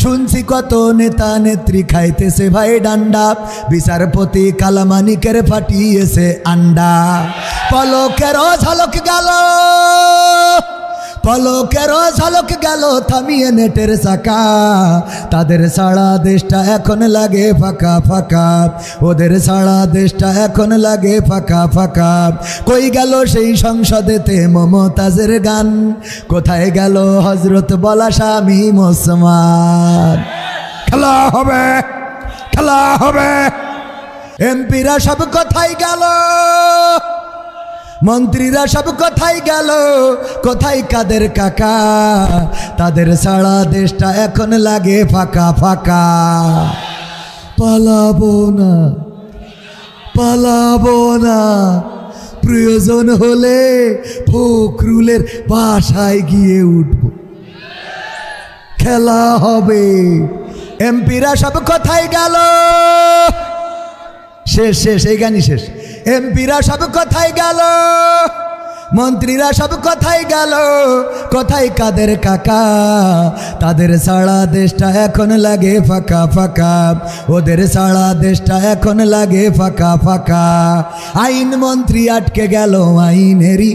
শুনছি কত নেতা নেত্রী খাইতেছে ভাই ডান্ডা, বিচারপতি কালামানিকের ফাটিয়েছে আন্ডা। পলকেরও ঝলক গেল, পলকেরও ঝলক গেল থামিয়ে নেটের চাকা। তাদের সারা দেশটা এখন লাগে ফাঁকা ফাঁকা, ওদের সারা দেশটা এখন লাগে ফাঁকা ফাঁকা। কই গেল সেই সংসদেতে মমতাজের গান, কোথায় গেল হজরত বলা শামীম ওসমান। খেলা হবে, খেলা হবে। এমপিরা সব কোথায় গেল, মন্ত্রীরা সব কোথায় গেল, কোথায় কাদের কাকা। তাদের সারা দেশটা এখন লাগে ফাঁকা ফাঁকা। পালাবো না, পালাবো না, প্রয়োজন হলে ফখরুলের বাসায় গিয়ে উঠব। খেলা হবে। এমপিরা সব কোথায় গেল, শেষ শেষ, এই গানই শেষ। এমপিরা সব কোথায় গেল, মন্ত্রীরা সব কোথায় গেল, কোথায় কাদের কাকা। তাদের সারা দেশটা এখন লাগে ফাঁকা ফাঁকা, ওদের সারা দেশটা এখন লাগে ফাঁকা ফাঁকা। আইন মন্ত্রী আটকে গেল আইনেরই